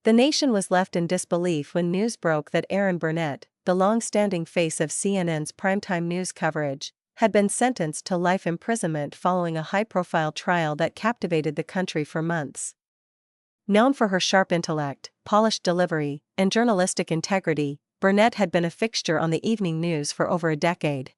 The nation was left in disbelief when news broke that Erin Burnett, the long-standing face of CNN's primetime news coverage, had been sentenced to life imprisonment following a high-profile trial that captivated the country for months. Known for her sharp intellect, polished delivery, and journalistic integrity, Burnett had been a fixture on the evening news for over a decade.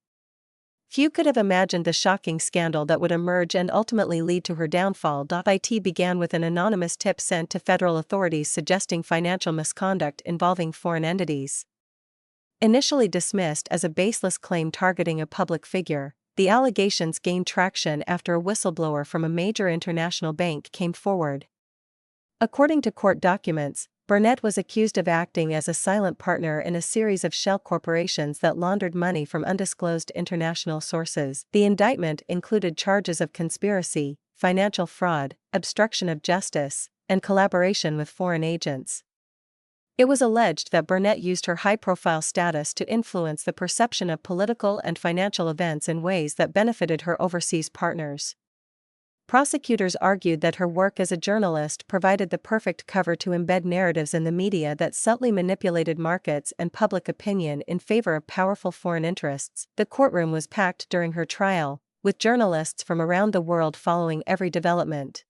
Few could have imagined the shocking scandal that would emerge and ultimately lead to her downfall. It began with an anonymous tip sent to federal authorities suggesting financial misconduct involving foreign entities. Initially dismissed as a baseless claim targeting a public figure, the allegations gained traction after a whistleblower from a major international bank came forward. According to court documents, Burnett was accused of acting as a silent partner in a series of shell corporations that laundered money from undisclosed international sources. The indictment included charges of conspiracy, financial fraud, obstruction of justice, and collaboration with foreign agents. It was alleged that Burnett used her high-profile status to influence the perception of political and financial events in ways that benefited her overseas partners. Prosecutors argued that her work as a journalist provided the perfect cover to embed narratives in the media that subtly manipulated markets and public opinion in favor of powerful foreign interests. The courtroom was packed during her trial, with journalists from around the world following every development.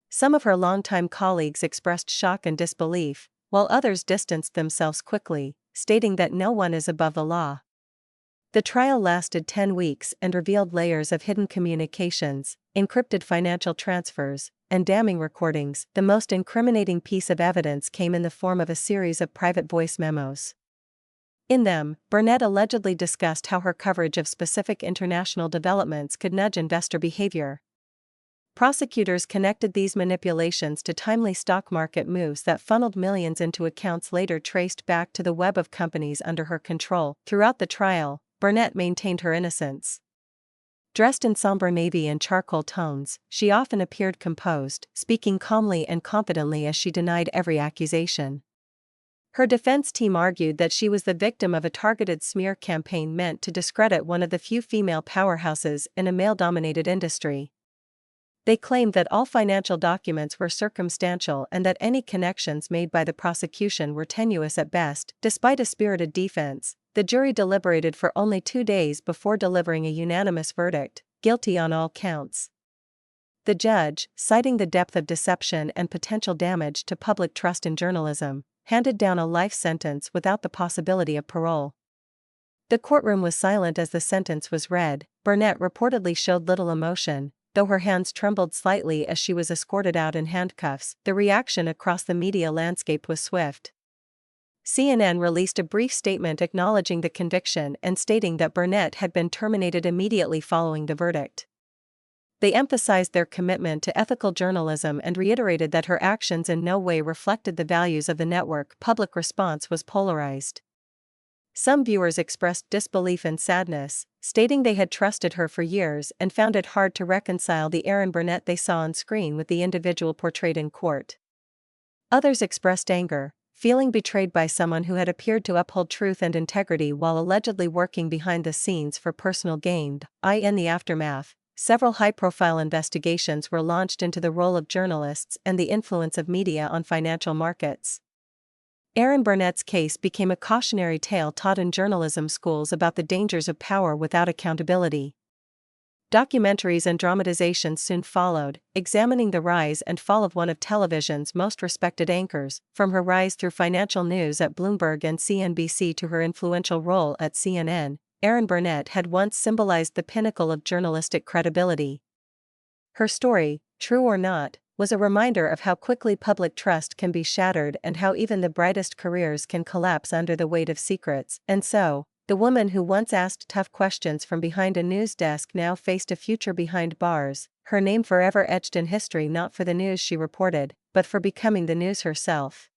Some of her longtime colleagues expressed shock and disbelief, while others distanced themselves quickly, stating that no one is above the law. The trial lasted 10 weeks and revealed layers of hidden communications, encrypted financial transfers, and damning recordings. The most incriminating piece of evidence came in the form of a series of private voice memos. In them, Burnett allegedly discussed how her coverage of specific international developments could nudge investor behavior. Prosecutors connected these manipulations to timely stock market moves that funneled millions into accounts later traced back to the web of companies under her control. Throughout the trial, Burnett maintained her innocence. Dressed in somber navy and charcoal tones, she often appeared composed, speaking calmly and confidently as she denied every accusation. Her defense team argued that she was the victim of a targeted smear campaign meant to discredit one of the few female powerhouses in a male-dominated industry. They claimed that all financial documents were circumstantial and that any connections made by the prosecution were tenuous at best. Despite a spirited defense, the jury deliberated for only 2 days before delivering a unanimous verdict, guilty on all counts. The judge, citing the depth of deception and potential damage to public trust in journalism, handed down a life sentence without the possibility of parole. The courtroom was silent as the sentence was read. Burnett reportedly showed little emotion, though her hands trembled slightly as she was escorted out in handcuffs. The reaction across the media landscape was swift. CNN released a brief statement acknowledging the conviction and stating that Burnett had been terminated immediately following the verdict. They emphasized their commitment to ethical journalism and reiterated that her actions in no way reflected the values of the network. Public response was polarized. Some viewers expressed disbelief and sadness, stating they had trusted her for years and found it hard to reconcile the Erin Burnett they saw on screen with the individual portrayed in court. Others expressed anger, feeling betrayed by someone who had appeared to uphold truth and integrity while allegedly working behind the scenes for personal gain. In the aftermath, several high-profile investigations were launched into the role of journalists and the influence of media on financial markets. Erin Burnett's case became a cautionary tale taught in journalism schools about the dangers of power without accountability. Documentaries and dramatizations soon followed, examining the rise and fall of one of television's most respected anchors, from her rise through financial news at Bloomberg and CNBC to her influential role at CNN. Erin Burnett had once symbolized the pinnacle of journalistic credibility. Her story, true or not, was a reminder of how quickly public trust can be shattered and how even the brightest careers can collapse under the weight of secrets. And so, the woman who once asked tough questions from behind a news desk now faced a future behind bars, her name forever etched in history not for the news she reported, but for becoming the news herself.